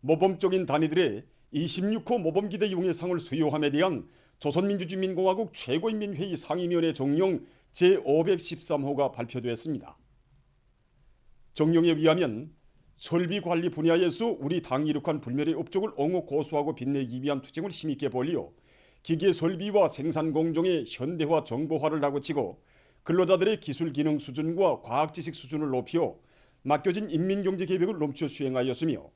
모범적인 단위들의 26호 모범기대 용예상을 수여함에 대한 조선민주주의인민공화국 최고인민회의 상임위원회 정령 제513호가 발표되었습니다. 정령에 의하면 설비관리 분야에서 우리 당이 이룩한 불멸의 업적을 옹호 고수하고 빛내기 위한 투쟁을 힘있게 벌려 기계 설비와 생산 공정의 현대화 정보화를 다그치고 근로자들의 기술 기능 수준과 과학지식 수준을 높여 맡겨진 인민경제계획을 넘쳐 수행하였으며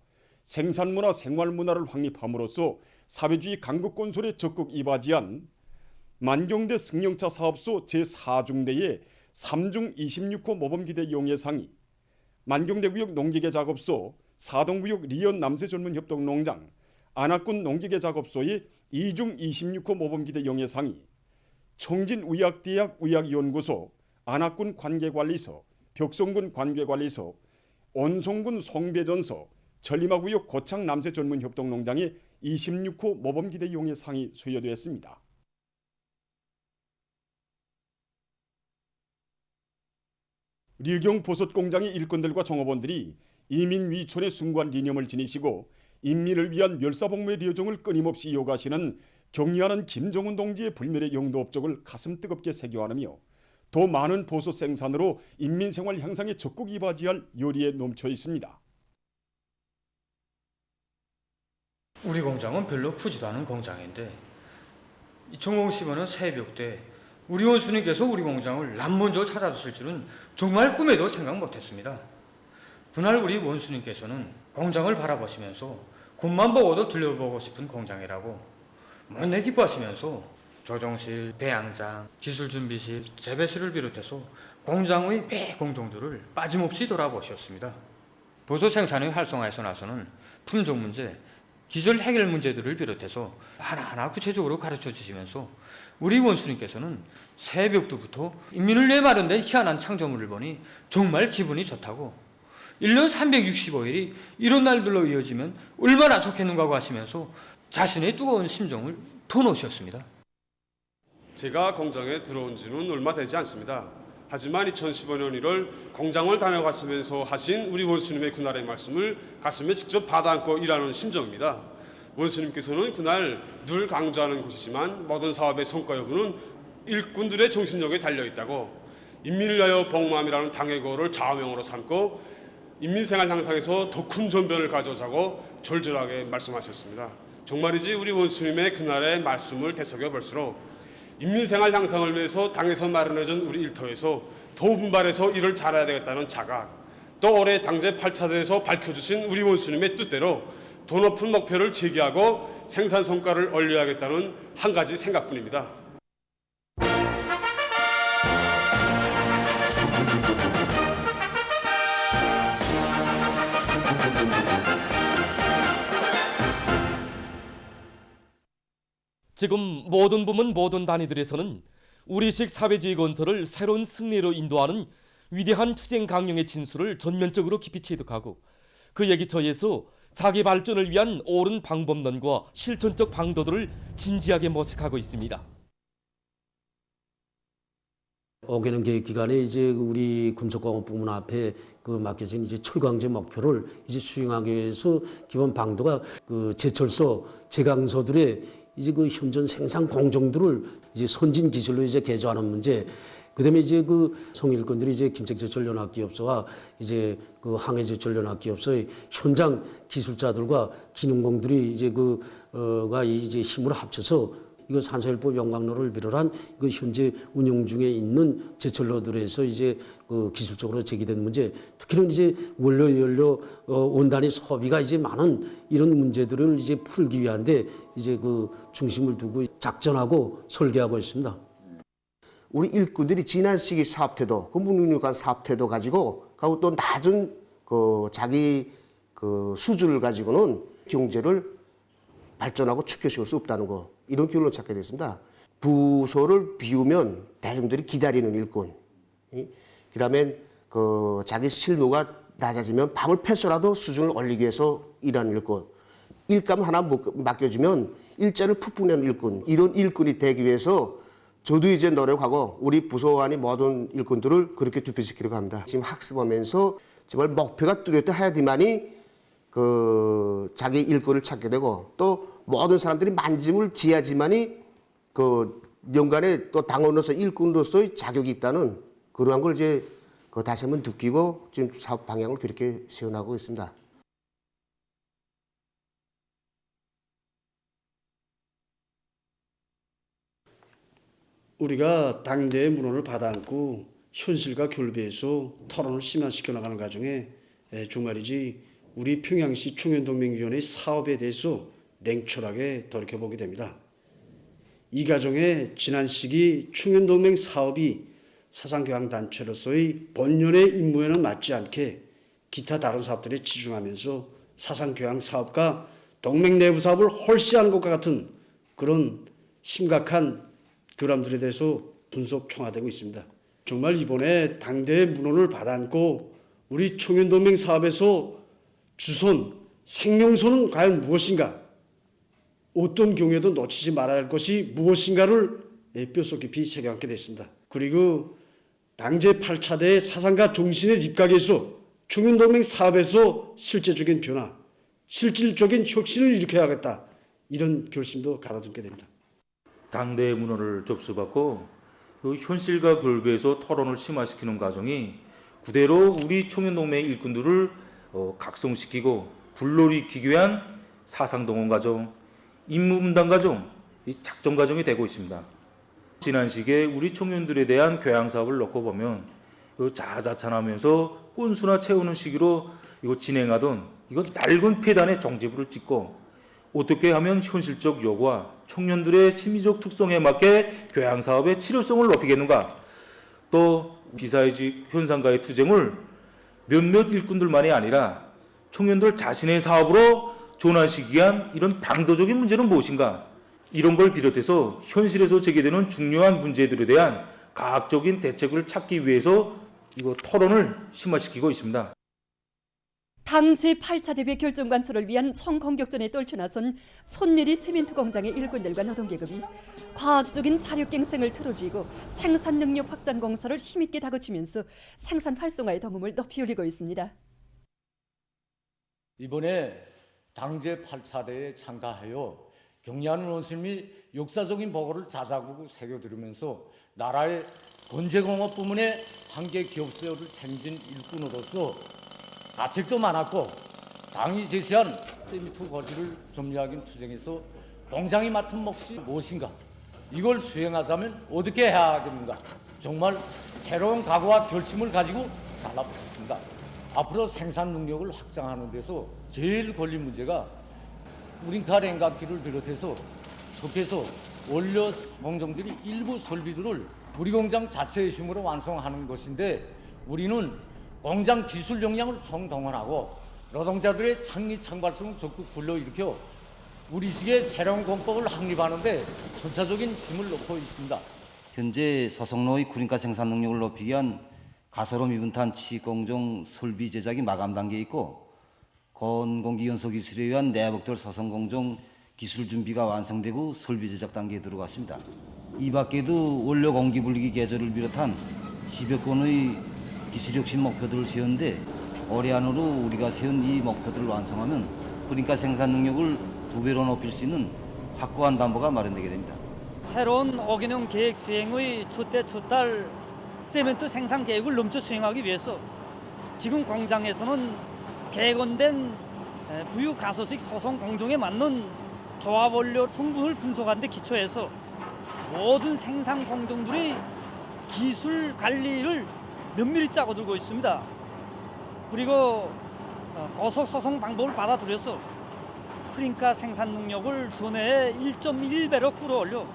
생산문화 생활문화를 확립함으로써 사회주의 강국건설에 적극 이바지한 만경대 승용차 사업소 제4중대의 3중 26호 모범기대 용예상이 만경대구역 농기계 작업소, 사동구역 리연 남새 전문 협동농장, 안학군 농기계 작업소의 2중 26호 모범기대 용예상이 청진의학대학 의학연구소, 안학군 관계관리소, 벽송군 관계관리소, 온송군 송배전소, 전림화구역 고창 남새 전문 협동농장의 26호 모범기대 용예상이 수여되었습니다. 류경 보솥공장의 일꾼들과 종업원들이 이민 위촌의 숭고한 이념을 지니시고 인민을 위한 멸사복무의 여정을 끊임없이 이어가시는 경리하는 김정은 동지의 불멸의 영도 업적을 가슴 뜨겁게 새겨하며 더 많은 보솥 생산으로 인민생활 향상에 적극 이바지할 열의에 넘쳐 있습니다. 우리 공장은 별로 크지도 않은 공장인데 전공시보는 새벽 때 우리 원수님께서 우리 공장을 남먼저 찾아주실 줄은 정말 꿈에도 생각 못했습니다. 그날 우리 원수님께서는 공장을 바라보시면서 겉만 보고도 들려보고 싶은 공장이라고 못내 기뻐하시면서 조종실, 배양장, 기술준비실, 재배실을 비롯해서 공장의 매 공정들을 빠짐없이 돌아보셨습니다. 보소 생산의 활성화에서 나서는 품종 문제, 기술 해결 문제들을 비롯해서 하나하나 구체적으로 가르쳐 주시면서 우리 원수님께서는 새벽부터 인민을 위해 마련된 희한한 창조물을 보니 정말 기분이 좋다고 1년 365일이 이런 날들로 이어지면 얼마나 좋겠는가 하시면서 자신의 뜨거운 심정을 터놓으셨습니다. 제가 공장에 들어온 지는 얼마 되지 않습니다. 하지만 2015년 1월 공장을 다녀갔으면서 하신 우리 원수님의 그날의 말씀을 가슴에 직접 받아안고 일하는 심정입니다. 원수님께서는 그날 늘 강조하는 것이지만 모든 사업의 성과 여부는 일꾼들의 정신력에 달려있다고 인민을 위하여 복무함이라는 당의 거를 좌우명으로 삼고 인민생활 향상에서 더 큰 전변을 가져오자고 절절하게 말씀하셨습니다. 정말이지 우리 원수님의 그날의 말씀을 되새겨 볼수록 인민생활 향상을 위해서 당에서 마련해준 우리 일터에서 더 분발해서 일을 잘해야 되겠다는 자각, 또 올해 당제 8차대에서 밝혀주신 우리 원수님의 뜻대로 더 높은 목표를 제기하고 생산 성과를 올려야겠다는 한 가지 생각뿐입니다. 지금 모든 부문 모든 단위들에서는 우리식 사회주의 건설을 새로운 승리로 인도하는 위대한 투쟁 강령의 진수를 전면적으로 깊이 체득하고 그 얘기처에서 자기 발전을 위한 옳은 방법론과 실천적 방도들을 진지하게 모색하고 있습니다. 5개년 계획 기간에 이제 우리 금속공업 부문 앞에 그 맡겨진 이제 철강제 목표를 이제 수행하기 위해서 기본 방도가 그 제철소, 제강소들의 이제 그 현존 생산 공정들을 이제 선진 기술로 이제 개조하는 문제. 그다음에 이제 그 성일권들이 이제 김책제철연합기업소와 이제 그 항해제철연합기업소의 현장 기술자들과 기능공들이 이제 그가 이제 힘을 합쳐서 이거 산소일법 영광로를 비롯한 그 현재 운영 중에 있는 제철로들에서 이제 그 기술적으로 제기된 문제, 특히는 이제 원료 연료 원단위 소비가 이제 많은 이런 문제들을 이제 풀기 위한데 이제 그 중심을 두고 작전하고 설계하고 있습니다. 우리 일꾼들이 지난 시기 사업태도, 그 무능력한 사업태도 가지고 또 낮은 그 자기 그 수준을 가지고는 경제를 발전하고 축소시킬 수 없다는 거, 이런 결론을 찾게 됐습니다. 부서를 비우면 대중들이 기다리는 일꾼, 그다음에 그 자기 실무가 낮아지면 밤을 패서라도 수준을 올리기 위해서 일하는 일꾼, 일감 하나 맡겨주면 일자를 푹푹 내는 일꾼, 이런 일꾼이 되기 위해서 저도 이제 노력하고 우리 부서와의 모든 일꾼들을 그렇게 투표시키려고 합니다. 지금 학습하면서 정말 목표가 뚜렷해야지만이 그 자기 일꾼을 찾게 되고 또 모든 사람들이 만짐을 지어야지만이 그 연간에 또 당원으로서 일꾼으로서의 자격이 있다는 그러한 걸 이제 그 다시 한번 느끼고 지금 사업 방향을 그렇게 세워나가고 있습니다. 우리가 당대의 문헌을 받아안고 현실과 결비해서 토론을 심화시켜 나가는 과정에 정말이지 우리 평양시 청년동맹위원회 사업에 대해서 냉철하게 돌이켜보게 됩니다. 이 과정에 지난 시기 청년동맹 사업이 사상교양단체로서의 본연의 임무에는 맞지 않게 기타 다른 사업들에 치중하면서 사상교양 사업과 동맹 내부 사업을 홀시하는 것과 같은 그런 심각한 결함들에 대해서 분석 총화되고 있습니다. 정말 이번에 당대의 문헌을 받아안고 우리 청년동맹 사업에서 주선, 생명선은 과연 무엇인가? 어떤 경우에도 놓치지 말아야 할 것이 무엇인가를 뼛속 깊이 새겨안게 됐습니다. 그리고 당제 8차대의 사상과 정신에 입각해서 청년동맹 사업에서 실제적인 변화, 실질적인 혁신을 일으켜야겠다. 이런 결심도 가다듬게 됩니다. 당대의 문헌을 접수받고 그 현실과 결부해서 토론을 심화시키는 과정이 그대로 우리 청년동맹 일꾼들을 각성시키고 불러일으키기 위한 사상동원 과정, 임무분담 과정, 이 작전 과정이 되고 있습니다. 지난 시기에 우리 청년들에 대한 교양 사업을 놓고 보면 자자찬하면서 꼰수나 채우는 시기로 이거 진행하던 이거 낡은 폐단의 정지부를 찍고 어떻게 하면 현실적 요구와 청년들의 심리적 특성에 맞게 교양 사업의 치료성을 높이겠는가? 또 비사회적 현상과의 투쟁을 몇몇 일꾼들만이 아니라 청년들 자신의 사업으로 전환시키기 위한 이런 방도적인 문제는 무엇인가? 이런 걸 비롯해서 현실에서 제기되는 중요한 문제들에 대한 과학적인 대책을 찾기 위해서 이거 토론을 심화시키고 있습니다. 당 제8차 대회 결정관소를 위한 성공격전에 떨쳐나선 손예리 세멘트 공장의 일꾼들과 노동계급이 과학적인 자력갱생을 틀어쥐고 생산 능력 확장 공사를 힘있게 다그치면서 생산 활성화의 도움을 높이 올리고 있습니다. 이번에 당 제8차대에 참가하여 경리하는 원수님이 역사적인 보고를 자자고 새겨들으면서 나라의 건재공업 부문의 한계 기업수요를 책임진 일꾼으로서 가책도 많았고 당이 제시한 세미투 거지를 점유하기 투쟁에서 공장이 맡은 몫이 무엇인가? 이걸 수행하자면 어떻게 해야 하겠는가? 정말 새로운 각오와 결심을 가지고 달라붙었습니다. 앞으로 생산 능력을 확장하는 데서 제일 걸린 문제가 우린카 냉각기를 비롯해서 속해서 원료 공정들이 일부 설비들을 우리 공장 자체의 힘으로 완성하는 것인데 우리는 공장 기술 역량을 총동원하고 노동자들의 창의 창발성을 적극 불러일으켜 우리식의 새로운 공법을 확립하는 데 전차적인 힘을 놓고 있습니다. 현재 서성로의 구린가 생산 능력을 높이기 위한 가소로 미분탄 치공정 설비 제작이 마감 단계에 있고 건공기 연소 기술에 의한 내벽돌 서성공정 기술 준비가 완성되고 설비 제작 단계에 들어갔습니다. 이 밖에도 원료 공기 분리기 계절을 비롯한 10여 건의 기술 혁신 목표들을 세웠는데 올해 안으로 우리가 세운 이 목표들을 완성하면 구린가 생산 능력을 2배로 높일 수 있는 확고한 담보가 마련되게 됩니다. 새로운 5개년 계획 수행의 첫째 첫달 세멘트 생산 계획을 넘쳐 수행하기 위해서 지금 공장에서는 개건된 부유 가소식 소송 공정에 맞는 조합 원료 성분을 분석하는 데 기초해서 모든 생산 공정들의 기술 관리를 면밀히 짜고 들고 있습니다. 그리고 고속 소송 방법을 받아들여서 구린가 생산 능력을 전해의 1.1배로 끌어올려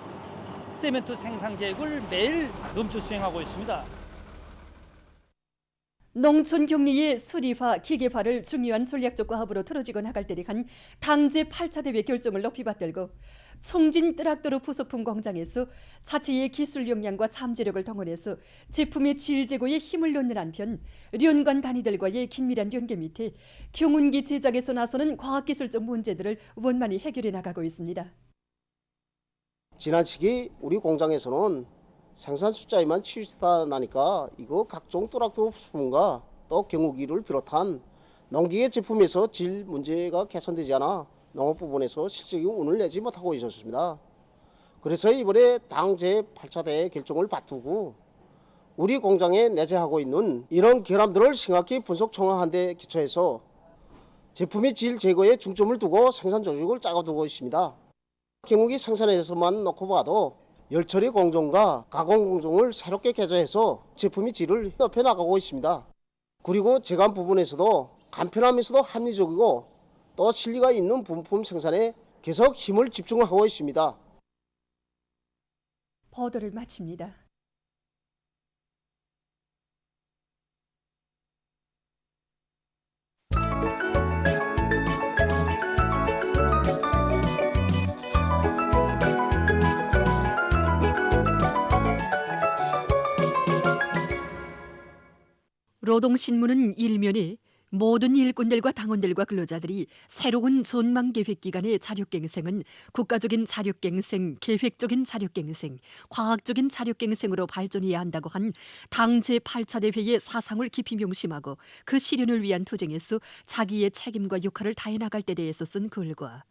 세멘트 생산 계획을 매일 넘쳐 수행하고 있습니다. 농촌 격리의 수리화, 기계화를 중요한 전략적 과업으로 틀어지고 나갈 때를 한 당 제8차 대회 결정을 높이 받들고 총진 트락터로 부속품 공장에서 자체의 기술 역량과 잠재력을 동원해서 제품의 질 제고에 힘을 놓는 한편 연관 단위들과의 긴밀한 연계 밑에 경운기 제작에서 나서는 과학기술적 문제들을 원만히 해결해 나가고 있습니다. 지난 시기 우리 공장에서는 생산 숫자에만 치우치다 나니까 이거 각종 트락터 부품과 또 경우기를 비롯한 농기계 제품에서 질 문제가 개선되지 않아 농업 부분에서 실질적인 운을 내지 못하고 있었습니다. 그래서 이번에 당 제8차 대회 결정을 바꾸고 우리 공장에 내재하고 있는 이런 결함들을 심각히 분석 총화한 데 기초해서 제품의 질 제거에 중점을 두고 생산 조직을 짜고두고 있습니다. 경욱이 생산에서만 놓고 봐도 열처리 공정과 가공 공정을 새롭게 개조해서 제품의 질을 높여 나가고 있습니다. 그리고 제감 부분에서도 간편하면서도 합리적이고 또 실리가 있는 부품 생산에 계속 힘을 집중하고 있습니다. 보도를 마칩니다. 노동신문은 일면에 모든 일꾼들과 당원들과 근로자들이 새로운 전망계획 기간의 자력갱생은 국가적인 자력갱생, 계획적인 자력갱생, 과학적인 자력갱생으로 발전해야 한다고 한 당 제8차 대회의 사상을 깊이 명심하고 그 실현을 위한 투쟁에서 자기의 책임과 역할을 다해 나갈 때 대해서 쓴 글과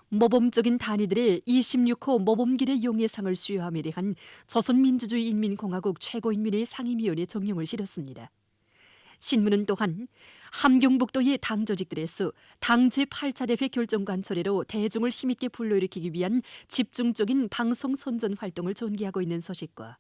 모범적인 단위들의 26호 모범길의 용예상을 수여함에 대한 조선민주주의 인민공화국 최고인민회 상임위원회 정령을 실었습니다. 신문은 또한 함경북도의 당 조직들에서 당 제8차 대회 결정관철회로 대중을 힘있게 불러일으키기 위한 집중적인 방송 선전 활동을 전개하고 있는 소식과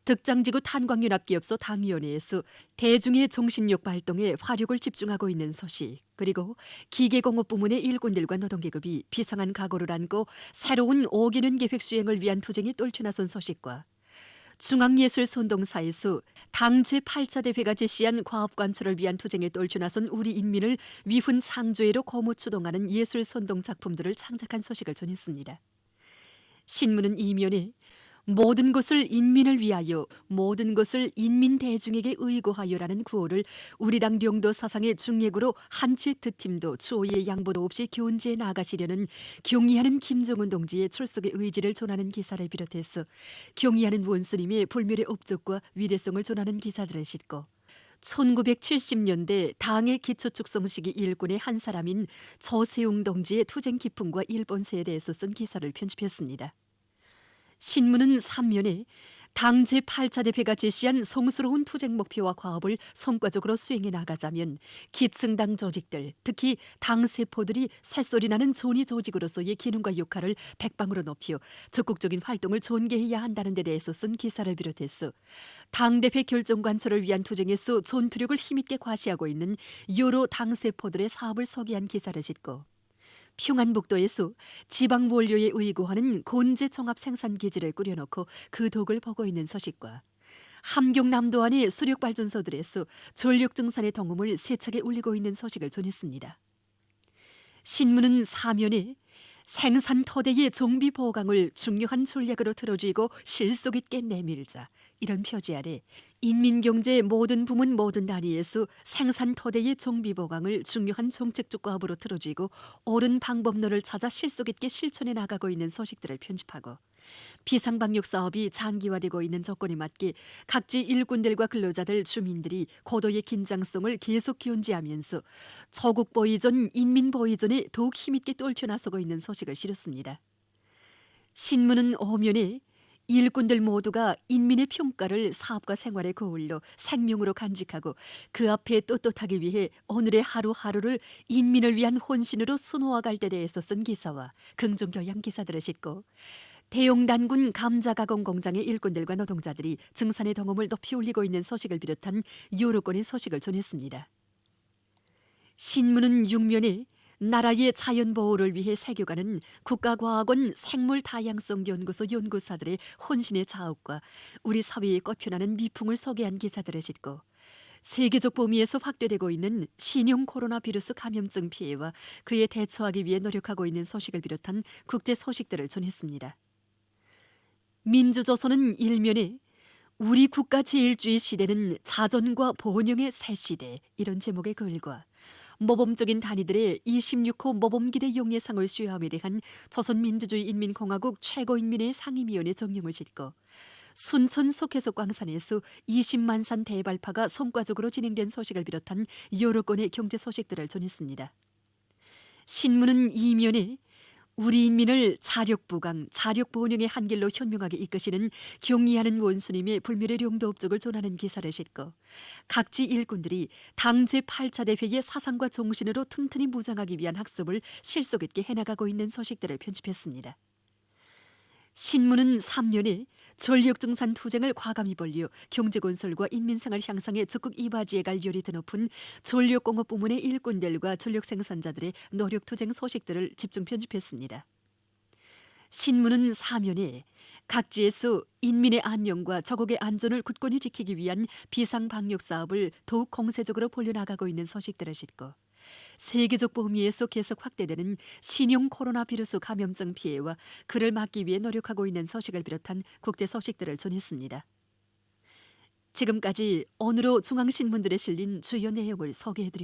득장지구 탄광윤합기업소 당위원회에서 대중의 정신력 발동에 화력을 집중하고 있는 소식, 그리고 기계공업 부문의 일꾼들과 노동계급이 비상한 각오를 안고 새로운 5개년 계획 수행을 위한 투쟁에 떨쳐나선 소식과 중앙예술선동사에서 당 제8차 대회가 제시한 과업관철을 위한 투쟁에 떨쳐나선 우리 인민을 위훈 창조회로 거무추동하는 예술선동 작품들을 창작한 소식을 전했습니다. 신문은 이면에 모든 것을 인민을 위하여, 모든 것을 인민 대중에게 의고하여라는 구호를 우리당 령도 사상의 중력으로 한치 득팀도 추호의 양보도 없이 견지해 나가시려는 경의하는 김정은 동지의 출석의 의지를 전하는 기사를 비롯해서 경의하는 원수님의 불멸의 업적과 위대성을 전하는 기사들을 싣고 1970년대 당의 기초축성시기 일꾼의 한 사람인 조세웅 동지의 투쟁 기풍과 일본세에 대해서 쓴 기사를 편집했습니다. 신문은 3면에 당 제8차 대회가 제시한 성스러운 투쟁 목표와 과업을 성과적으로 수행해 나가자면 기층당 조직들, 특히 당 세포들이 쇳소리 나는 전위 조직으로서의 기능과 역할을 백방으로 높여 적극적인 활동을 전개해야 한다는 데 대해서 쓴 기사를 비롯해서 당대회 결정관철을 위한 투쟁에서 전투력을 힘있게 과시하고 있는 여러 당 세포들의 사업을 소개한 기사를 싣고 평안북도에서 지방 원료에 의고하는 곤제 종합 생산 기지를 꾸려놓고 그 덕을 보고 있는 소식과 함경남도 안의 수력 발전소들에서 전력 증산의 동음을 세차게 울리고 있는 소식을 전했습니다. 신문은 사면에 생산 토대의 정비 보강을 중요한 전략으로 틀어쥐고 실속 있게 내밀자, 이런 표지 아래 인민경제 모든 부문 모든 단위에서 생산 토대의 정비 보강을 중요한 정책적 과업으로 틀어쥐고 옳은 방법론을 찾아 실속 있게 실천해 나가고 있는 소식들을 편집하고 비상방역 사업이 장기화되고 있는 조건에 맞게 각지 일꾼들과 근로자들, 주민들이 고도의 긴장성을 계속 견지하면서 조국 보위전, 인민 보위전에 더욱 힘있게 떨쳐나서고 있는 소식을 실었습니다. 신문은 오면에 일꾼들 모두가 인민의 평가를 사업과 생활의 거울로 생명으로 간직하고 그 앞에 떳떳하기 위해 오늘의 하루하루를 인민을 위한 혼신으로 수놓아갈 때에 대해서 쓴 기사와 긍정교양 기사들을 싣고 대용단군 감자가공 공장의 일꾼들과 노동자들이 증산의 동음을 높이 올리고 있는 소식을 비롯한 여러 건의 소식을 전했습니다. 신문은 6면에 나라의 자연보호를 위해 새겨가는 국가과학원 생물다양성연구소 연구사들의 혼신의 자업과 우리 사회에 꽃피어나는 미풍을 소개한 기사들을 싣고 세계적 범위에서 확대되고 있는 신형 코로나 비루스 감염증 피해와 그에 대처하기 위해 노력하고 있는 소식을 비롯한 국제 소식들을 전했습니다. 민주조선은 일면에 우리 국가 제일주의 시대는 자전과 번영의 새 시대, 이런 제목의 글과 모범적인 단위들의 26호 모범기대 용예상을 수여함에 대한 조선민주주의 인민공화국 최고인민회 상임위원회 정령을 싣고 순천 속해석 광산에서 20만 산 대발파가 성과적으로 진행된 소식을 비롯한 여러 건의 경제 소식들을 전했습니다. 신문은 이면에 우리 인민을 자력보강, 자력보훈형의 한길로 현명하게 이끄시는 경의하는 원수님의 불멸의 용도 업적을 전하는 기사를 싣고 각지 일꾼들이 당 제8차 대회의 사상과 정신으로 튼튼히 무장하기 위한 학습을 실속 있게 해나가고 있는 소식들을 편집했습니다. 신문은 3년에 전력증산 투쟁을 과감히 벌려 경제건설과 인민생활 향상에 적극 이바지해 갈 열이 드높은 전력공업 부문의 일꾼들과 전력생산자들의 노력투쟁 소식들을 집중 편집했습니다. 신문은 사면에 각지에서 인민의 안녕과 저국의 안전을 굳건히 지키기 위한 비상방역 사업을 더욱 공세적으로 벌려나가고 있는 소식들을 싣고 세계적 범위에서 계속 확대되는 신형 코로나 비루스 감염증 피해와 그를 막기 위해 노력하고 있는 소식을 비롯한 국제 소식들을 전했습니다. 지금까지 오늘로 중앙신문들에 실린 주요 내용을 소개해드렸습니다.